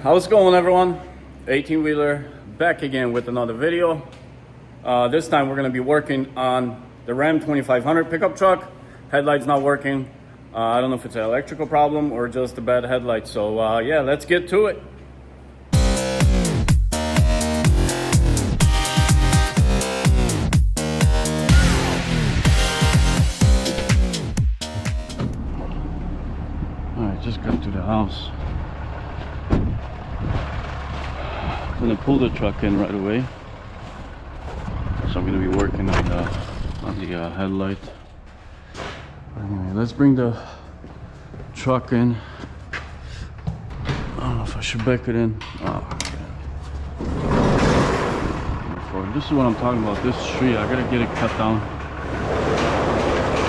How's it going, everyone? 18-wheeler back again with another video. This time we're going to be working on the Ram 2500 pickup truck. Headlight's not working. I don't know if it's an electrical problem or just a bad headlight. So yeah, let's get to it. Alright, just got to the house. I'm gonna pull the truck in right away, so I'm gonna be working on the headlight. Anyway, let's bring the truck in. I don't know if I should back it in. Oh, okay. This is what I'm talking about. This tree, I gotta get it cut down.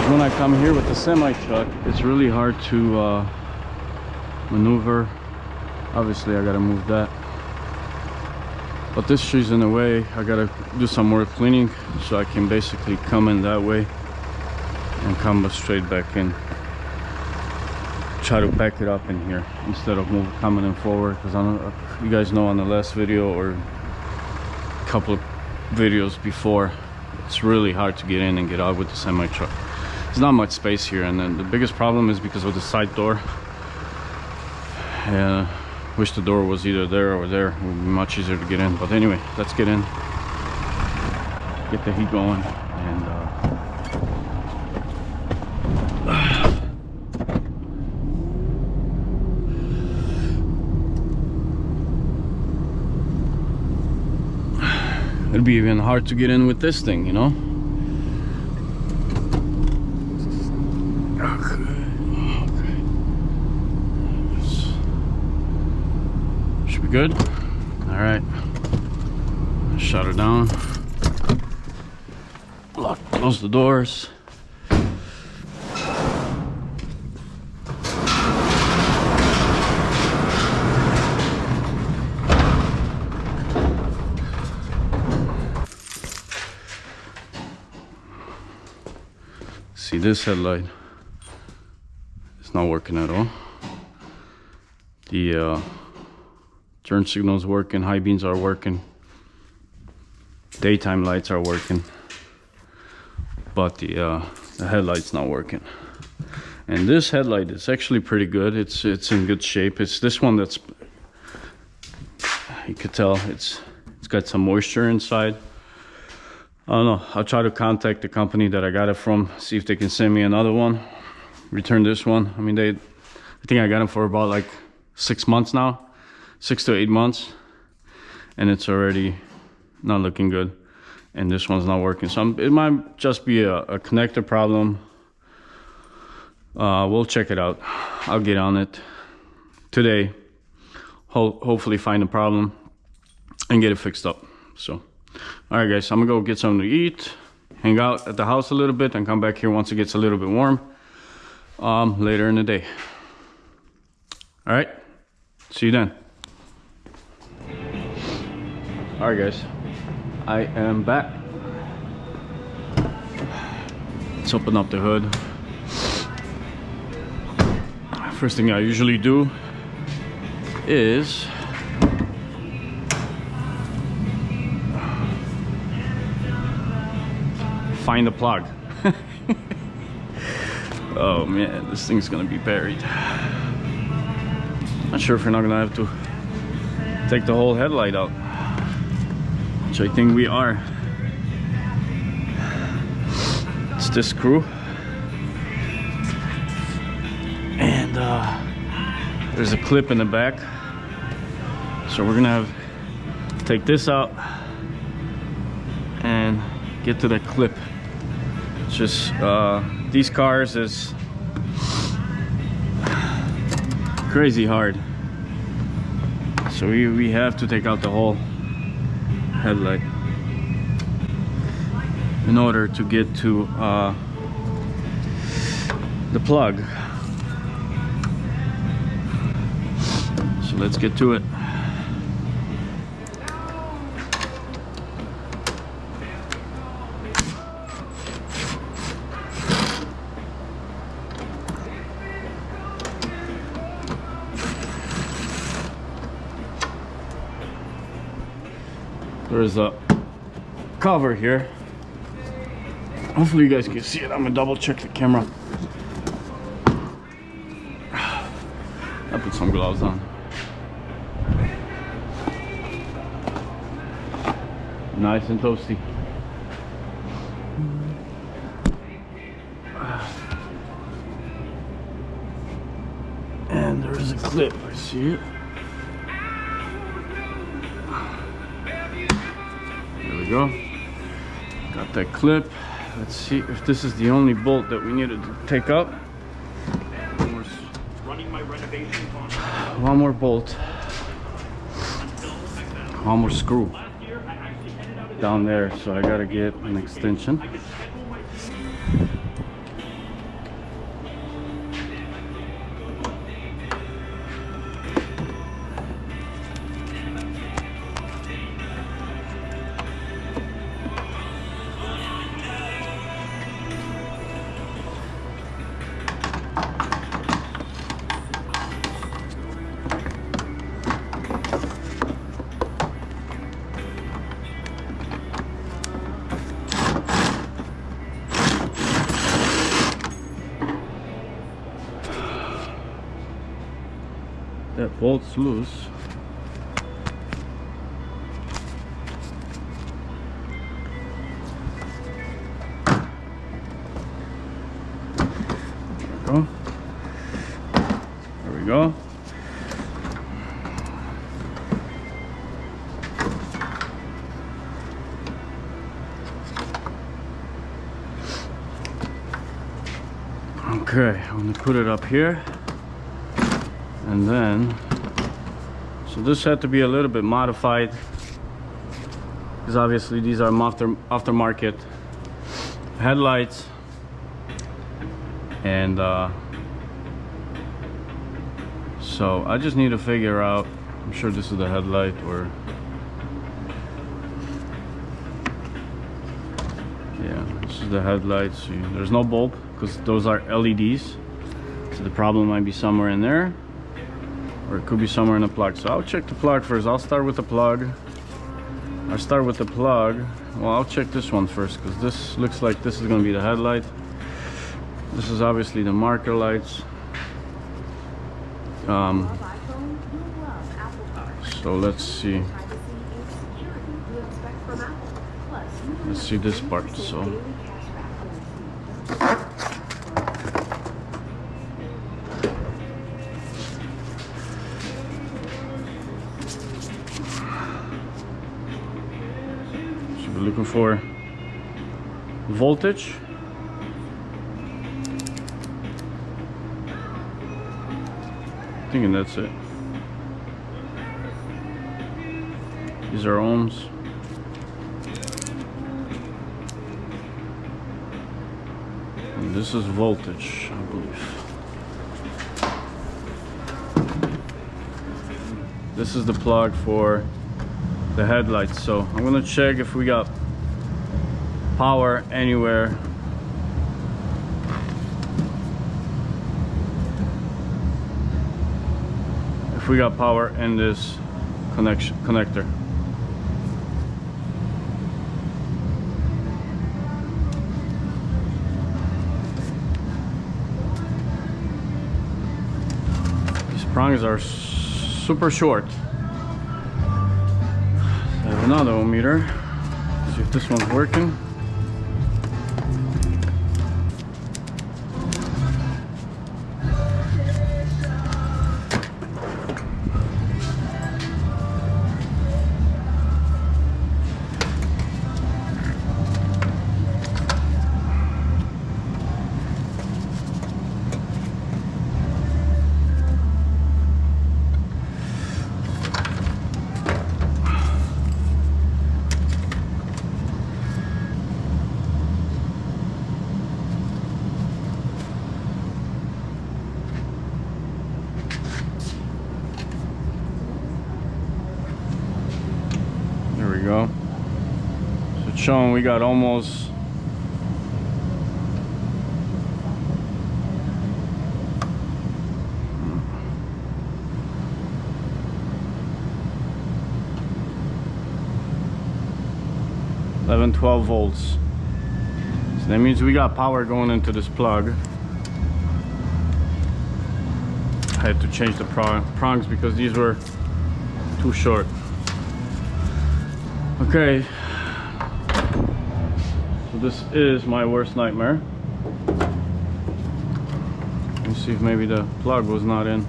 When I come here with the semi truck, it's really hard to maneuver. Obviously, I gotta move that. But this tree's in the way. I gotta do some more cleaning so I can basically come in that way and come straight back in. Try to back it up in here instead of coming in forward, because I don't, you guys know on the last video or a couple of videos before, it's really hard to get in and get out with the semi truck. There's not much space here, and then the biggest problem is because of the side door. Wish the door was either there or there. It would be much easier to get in. But anyway, let's get in, get the heat going, and it'd be even hard to get in with this thing, you know. Good. All right, shut her down, close the doors. See, this headlight is not working at all. The turn signals working, high beams are working, daytime lights are working, but the headlight's not working. And this headlight is actually pretty good. It's in good shape. It's this one that's, you could tell it's got some moisture inside. I don't know, I'll try to contact the company that I got it from, see if they can send me another one, return this one. I mean, I think I got them for about like 6 months now. 6 to 8 months, and it's already not looking good, and this one's not working. So it might just be a connector problem. We'll check it out. I'll get on it today, hopefully find a problem and get it fixed up. So all right, guys, I'm gonna go get something to eat, hang out at the house a little bit, and come back here once it gets a little bit warm later in the day. All right, see you then. All right, guys, I am back. Let's open up the hood. First thing I usually do is find the plug. Oh man, this thing's gonna be buried. Not sure if we're not gonna have to take the whole headlight out, which I think we are. It's this screw, and there's a clip in the back, so we're gonna have to take this out and get to that clip. It's just these cars is crazy hard, so we have to take out the whole headlight in order to get to the plug. So let's get to it. There is a cover here. Hopefully you guys can see it. I'm gonna double check the camera. I put some gloves on. Nice and toasty. And there is a clip, I see it. There we go. Got that clip. Let's see if this is the only bolt that we needed to take up. One more bolt. One more screw down there, so I gotta get an extension. That bolt's loose. There we go. There we go. Okay, I'm gonna put it up here. And then, so this had to be a little bit modified because obviously these are aftermarket headlights, and so I just need to figure out, I'm sure this is the headlight, or yeah, this is the headlight. So there's no bulb because those are LEDs, so the problem might be somewhere in there. Or it could be somewhere in the plug. So I'll check the plug first. I'll start with the plug. I'll start with the plug. Well, I'll check this one first because this looks like this is going to be the headlight. This is obviously the marker lights. So let's see. Let's see this part. So looking for voltage. Thinking that's it. These are ohms. And this is voltage, I believe. This is the plug for the headlights. So I'm gonna check if we got power anywhere. If we got power in this connector. These prongs are super short. I have another ohmmeter. See if this one's working. Go. So it's showing we got almost 11, 12 volts. So that means we got power going into this plug. I had to change the prongs because these were too short. Okay, so this is my worst nightmare. Let me see if maybe the plug was not in.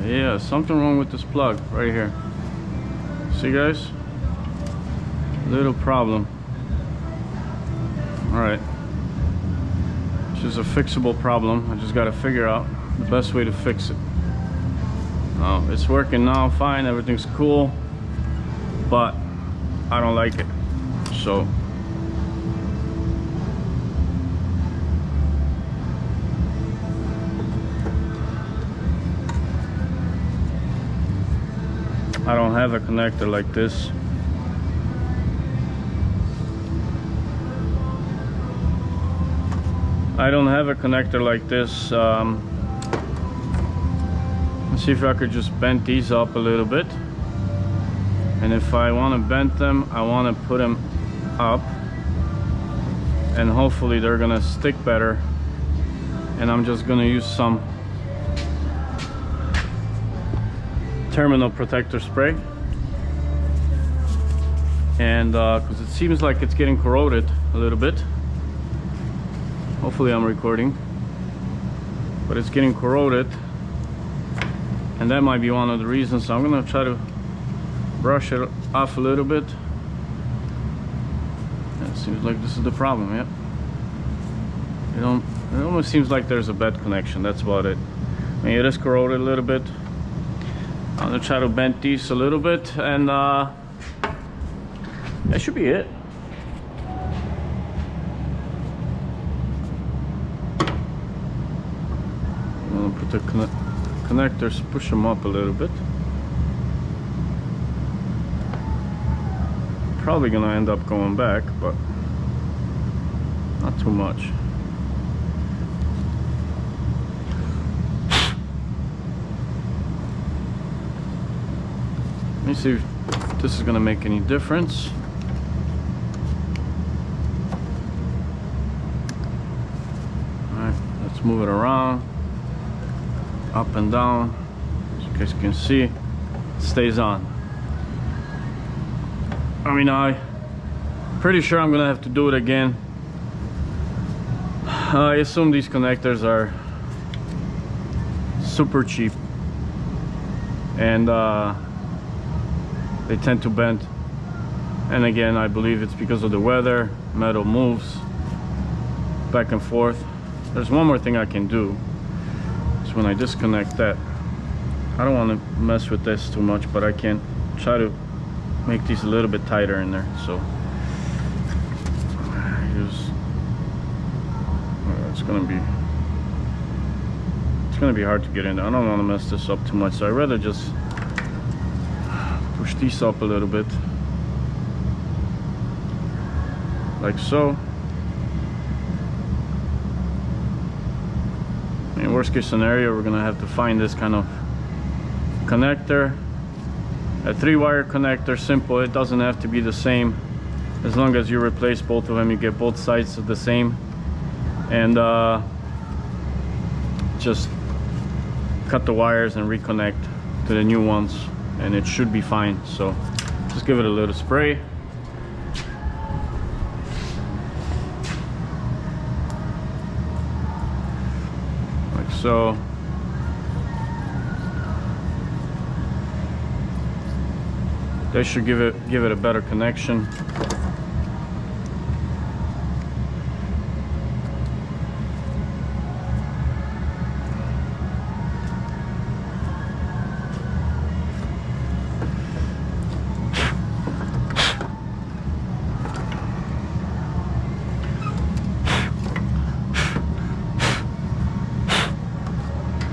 Yeah, something wrong with this plug right here. See guys? Little problem. Alright. It's just a fixable problem. I just gotta figure out the best way to fix it. Oh, it's working now, fine, everything's cool. But I don't like it. So I don't have a connector like this. I don't have a connector like this. Let's see if I could just bend these up a little bit. And if I want to bend them, I want to put them up. And hopefully they're gonna stick better. And I'm just gonna use some terminal protector spray. And because it seems like it's getting corroded a little bit. Hopefully I'm recording, but it's getting corroded, and that might be one of the reasons. So I'm gonna try to brush it off a little bit. It seems like this is the problem. Yeah, it almost seems like there's a bad connection. That's about it. I mean, it is corroded a little bit. I'm gonna try to bend these a little bit, and that should be it. I'm gonna put the connectors, push them up a little bit. Probably gonna end up going back, but not too much. Let me see if this is gonna make any difference. Alright, let's move it around. Up and down. As you guys can see, it stays on. I mean, I'm pretty sure I'm gonna have to do it again. I assume these connectors are super cheap, and they tend to bend. And again, I believe it's because of the weather. Metal moves back and forth. There's one more thing I can do. So when I disconnect that, I don't want to mess with this too much, but I can try to make these a little bit tighter in there. So it's gonna be hard to get in there. I don't want to mess this up too much, so I'd rather just push these up a little bit, like so. In worst case scenario, we're gonna have to find this kind of connector, a 3-wire connector. Simple, it doesn't have to be the same. As long as you replace both of them, you get both sides the same, and just cut the wires and reconnect to the new ones, and it should be fine. So just give it a little spray. Like so. That should give it a better connection.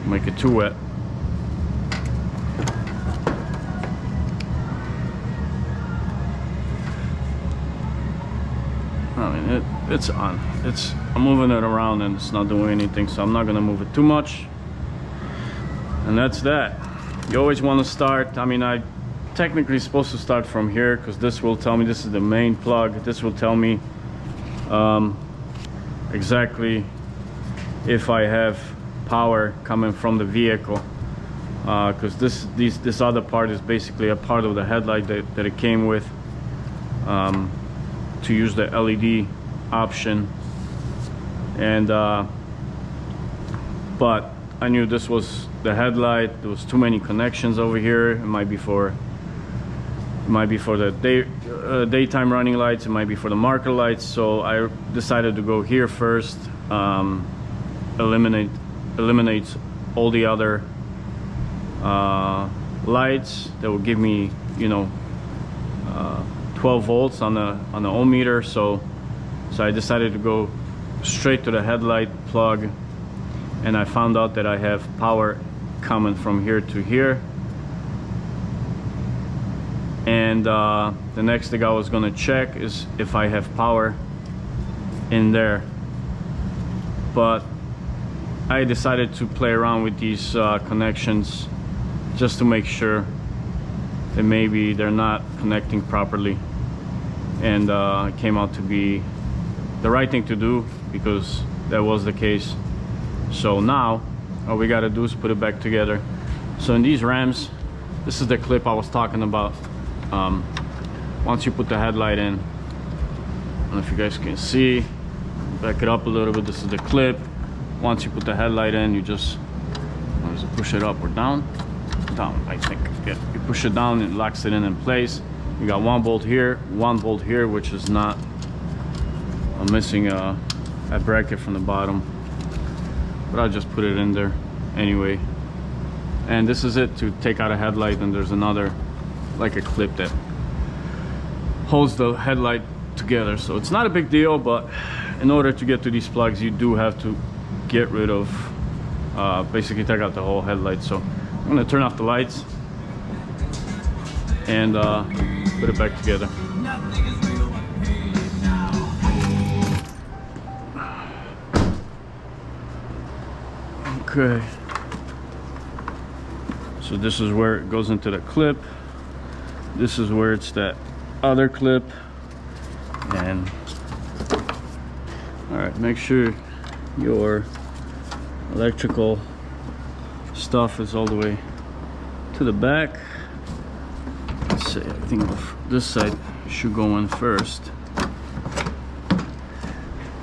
Make it too wet. I mean, it's on. I'm moving it around and it's not doing anything, so I'm not gonna move it too much. And that's that. You always want to start. I mean, I technically supposed to start from here, because this will tell me this is the main plug. This will tell me exactly if I have power coming from the vehicle, because this other part is basically a part of the headlight that it came with, to use the LED option. And but I knew this was the headlight. There was too many connections over here. It might be for the daytime running lights, it might be for the marker lights. So I decided to go here first, eliminates all the other lights that will give me, you know, 12 volts on the ohm meter. So I decided to go straight to the headlight plug, and I found out that I have power coming from here to here. And the next thing I was gonna check is if I have power in there, but I decided to play around with these connections just to make sure that maybe they're not connecting properly, and it came out to be the right thing to do, because that was the case. So now all we gotta do is put it back together. So in these Rams, this is the clip I was talking about. Once you put the headlight in, I don't know if you guys can see, back it up a little bit, this is the clip. Once you put the headlight in, you just push it up or down, I think. Yeah, you push it down, it locks it in place. You got 1 bolt here, 1 bolt here, which is not, I'm missing a bracket from the bottom, but I'll just put it in there anyway. And this is it to take out a headlight. And there's another, like a clip that holds the headlight together. So it's not a big deal, but in order to get to these plugs, you do have to get rid of, basically take out the whole headlight. So I'm gonna turn off the lights and put it back together. Okay, so this is where it goes into the clip. This is where it's that other clip. And all right, make sure your electrical stuff is all the way to the back. Let's see, I think this side should go in first,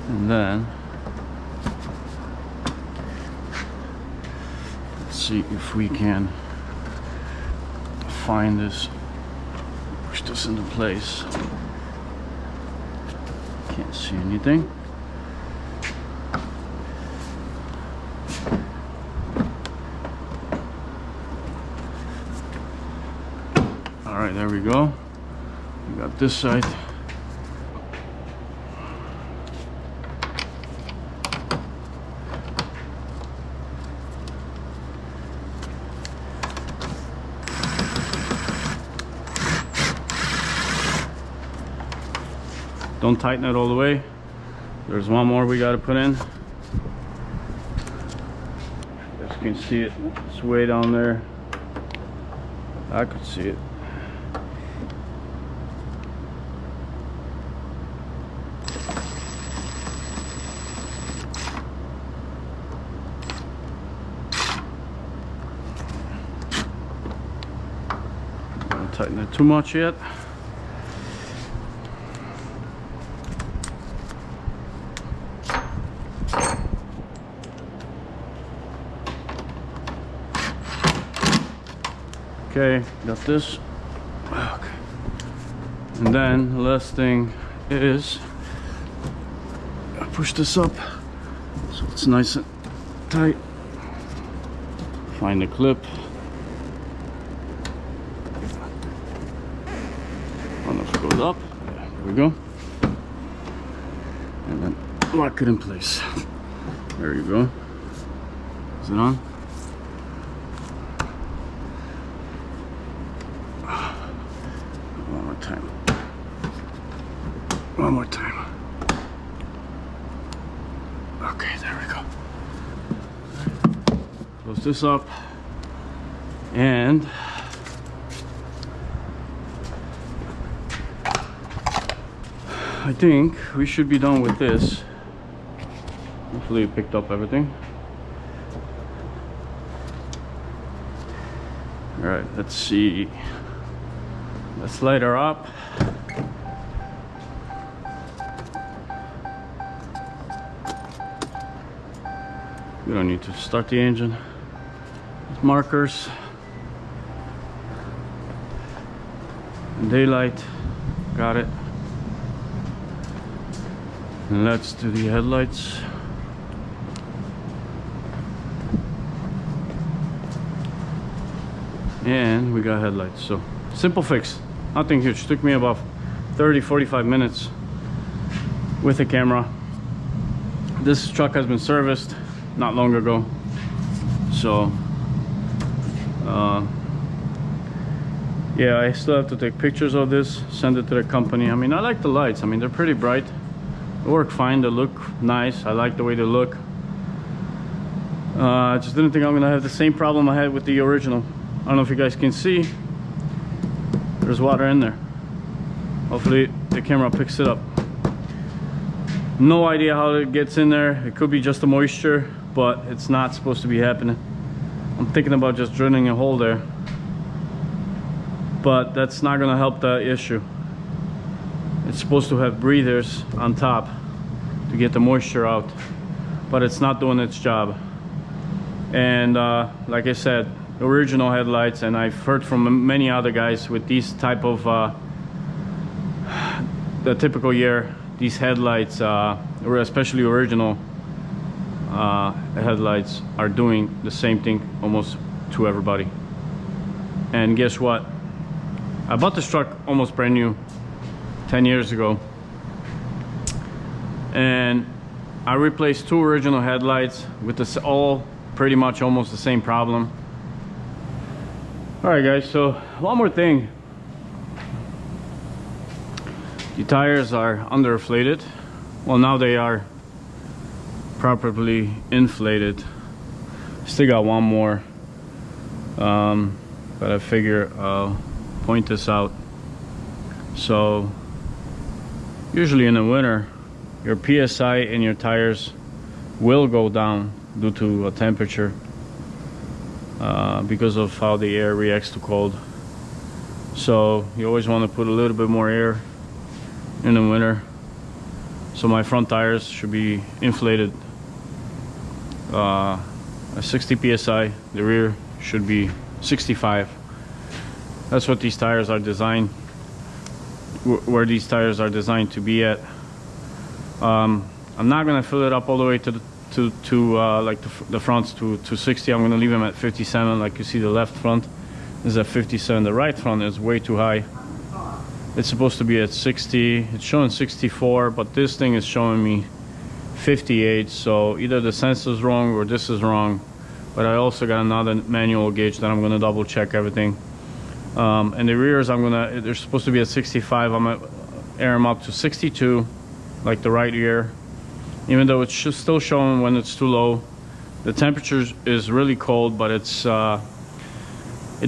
and then see if we can find this, push this into place. Can't see anything. All right, there we go. We got this side. Don't tighten it all the way. There's one more we got to put in. As you can see it, it's way down there. I could see it. Don't tighten it too much yet. Okay, got this. Okay. And then the last thing is I push this up so it's nice and tight. Find the clip. I don't know if it goes up. Yeah, there we go. And then lock it in place. There you go. Is it on? One more time. Okay, there we go. Close this up, and I think we should be done with this. Hopefully it picked up everything. All right, let's see. Let's light her up. We don't need to start the engine. Markers. Daylight. Got it. And let's do the headlights. And we got headlights. So simple fix, nothing huge. Took me about 30-45 minutes with the camera. This truck has been serviced not long ago, so yeah, I still have to take pictures of this, send it to the company. I mean, I like the lights. I mean, they're pretty bright, they work fine, they look nice. I like the way they look. I just didn't think I'm gonna have the same problem I had with the original. I don't know if you guys can see, there's water in there. Hopefully the camera picks it up. No idea how it gets in there. It could be just the moisture, but it's not supposed to be happening. I'm thinking about just drilling a hole there, but that's not gonna help the issue. It's supposed to have breathers on top to get the moisture out, but it's not doing its job. And like I said, original headlights, and I've heard from many other guys with these type of the typical year, these headlights, or especially original headlights, are doing the same thing almost to everybody. And guess what? I bought this truck almost brand new 10 years ago, and I replaced 2 original headlights with this, all pretty much almost the same problem. All right guys, so one more thing. The tires are underinflated. Well, now they are properly inflated. Still got one more, but I figure I'll point this out. So usually in the winter, your PSI in your tires will go down due to a temperature, because of how the air reacts to cold. So you always want to put a little bit more air in the winter. So my front tires should be inflated at 60 psi. The rear should be 65. That's what these tires are designed, where these tires are designed to be at. I'm not gonna fill it up all the way to like the fronts to 60. I'm gonna leave them at 57. Like you see, the left front is at 57. The right front is way too high. It's supposed to be at 60. It's showing 64, but this thing is showing me 58. So either the sensor is wrong or this is wrong. But I also got another manual gauge that I'm gonna double check everything. And the rears, they're supposed to be at 65. I'm gonna air them up to 62, like the right rear. Even though it's still showing when it's too low. The temperature is really cold, but it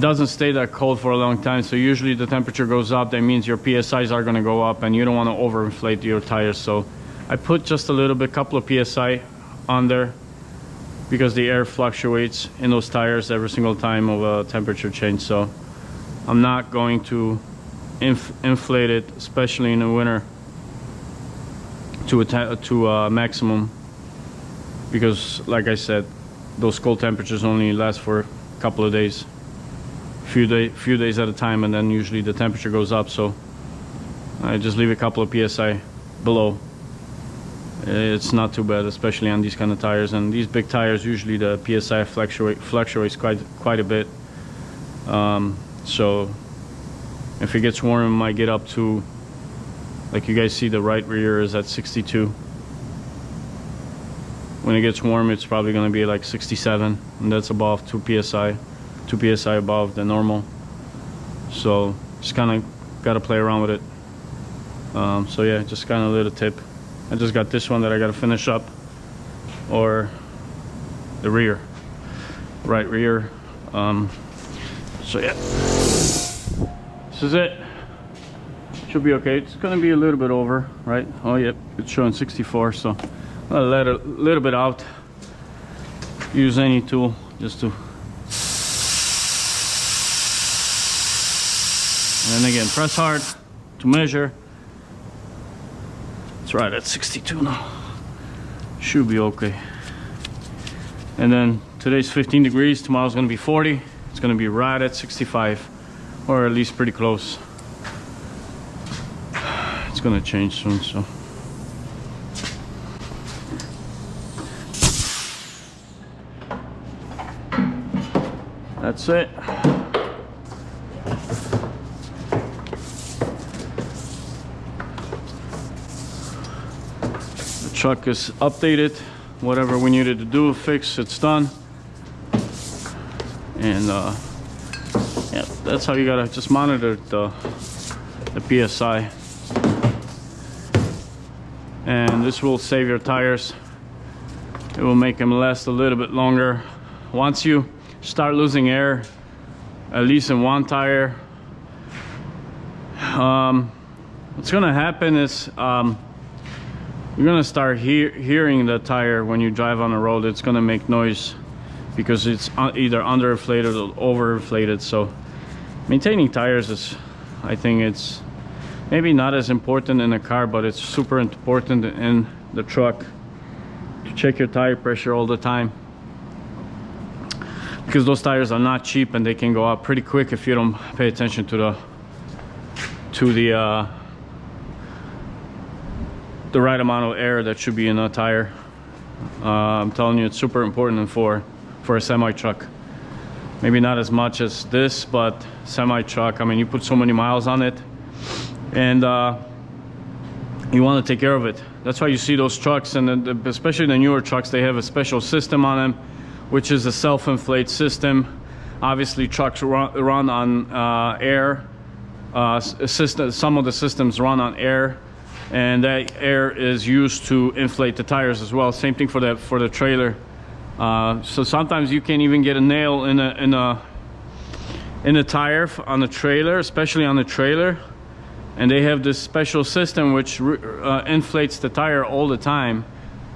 doesn't stay that cold for a long time. So usually the temperature goes up, that means your PSIs are gonna go up, and you don't wanna overinflate your tires. So I put just a little bit, couple of PSI on there, because the air fluctuates in those tires every single time of a temperature change. So I'm not going to inflate it, especially in the winter, to a maximum, because like I said, those cold temperatures only last for a couple of days, few days at a time, and then usually the temperature goes up. So I just leave a couple of PSI below. It's not too bad, especially on these kind of tires. And these big tires, usually the PSI fluctuates quite a bit. So if it gets warm, it might get up to, like you guys see, the right rear is at 62. When it gets warm, it's probably going to be like 67, and that's above 2 psi above the normal. So just kind of got to play around with it. So yeah, just kind of a little tip. I just got this one that I got to finish up, or the rear, right rear. So yeah, this is it. should be okay. It's gonna be a little bit over, right? Oh yep, it's showing 64, so I'll let it a little bit out. Use any tool just to, and then again, press hard to measure. It's right at 62 now. Should be okay. And then today's 15 degrees, tomorrow's gonna be 40. It's gonna be right at 65, or at least pretty close. It's gonna change soon, so. That's it. The truck is updated. Whatever we needed to do, fix, it's done. And yeah, that's how you gotta just monitor the PSI. And this will save your tires. It will make them last a little bit longer. Once you start losing air, at least in one tire, what's gonna happen is you're gonna start hearing the tire when you drive on the road. It's gonna make noise because it's either underinflated or overinflated. So maintaining tires is, I think it's maybe not as important in a car, but it's super important in the truck to check your tire pressure all the time, because those tires are not cheap and they can go out pretty quick if you don't pay attention to the right amount of air that should be in a tire. I'm telling you, it's super important for a semi truck. Maybe not as much as this, but semi truck, I mean, you put so many miles on it, and you want to take care of it. That's why you see those trucks, and especially the newer trucks, they have a special system on them, which is a self-inflate system. Obviously trucks run on air. Some of the systems run on air, and that air is used to inflate the tires as well. Same thing for the trailer. So sometimes you can't even get a nail in a tire on the trailer, especially on the trailer. And they have this special system which inflates the tire all the time.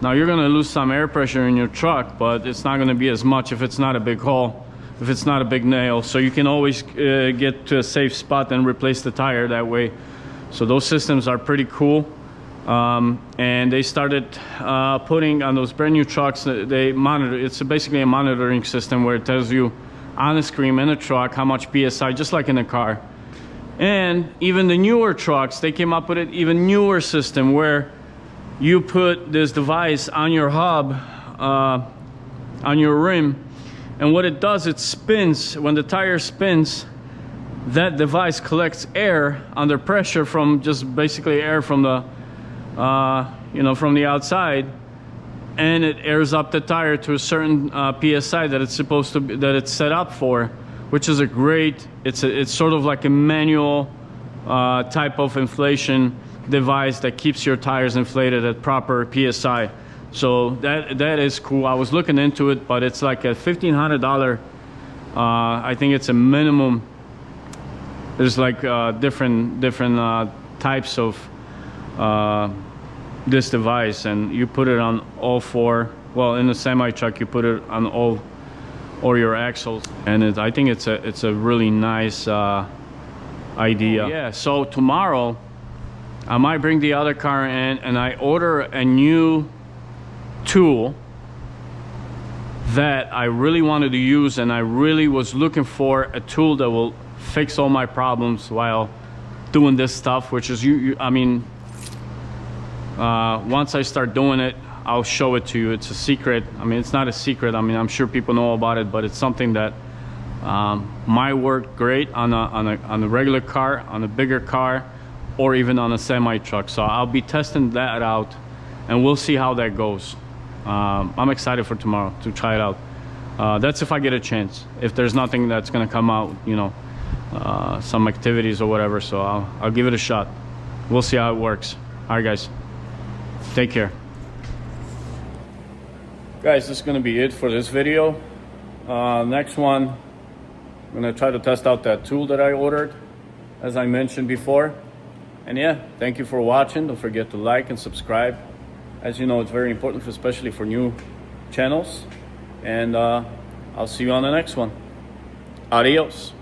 Now you're gonna lose some air pressure in your truck, but it's not gonna be as much if it's not a big hole, if it's not a big nail. So you can always get to a safe spot and replace the tire that way. So those systems are pretty cool. And they started putting on those brand new trucks, they monitor, it's basically a monitoring system where it tells you on the screen in the truck how much PSI, just like in a car. And even the newer trucks, they came up with an even newer system where you put this device on your hub, on your rim, and what it does, it spins. When the tire spins, that device collects air under pressure from just basically air from the from the outside, and it airs up the tire to a certain PSI that it's supposed to be, that it's set up for, which is a great, it's sort of like a manual type of inflation device that keeps your tires inflated at proper PSI. So that is cool. I was looking into it, but it's like a $1,500. I think it's a minimum. There's like different types of this device, and you put it on all four. Well, in the semi truck, you put it on all your axles, and I think it's a really nice idea. Yeah. So tomorrow, I might bring the other car in, and I order a new tool that I really wanted to use, and I really was looking for a tool that will fix all my problems while doing this stuff, which is once I start doing it, I'll show it to you. It's a secret. I mean, it's not a secret. I mean, I'm sure people know about it, but it's something that might work great on a regular car, on a bigger car, or even on a semi truck. So I'll be testing that out, and we'll see how that goes. I'm excited for tomorrow to try it out. That's if I get a chance. If there's nothing that's gonna come out, some activities or whatever, so I'll give it a shot. We'll see how it works. All right, guys, take care. Guys, this is gonna be it for this video. Next one, I'm gonna try to test out that tool that I ordered, as I mentioned before. And yeah, thank you for watching. Don't forget to like and subscribe. As you know, it's very important, especially for new channels. And I'll see you on the next one. Adios.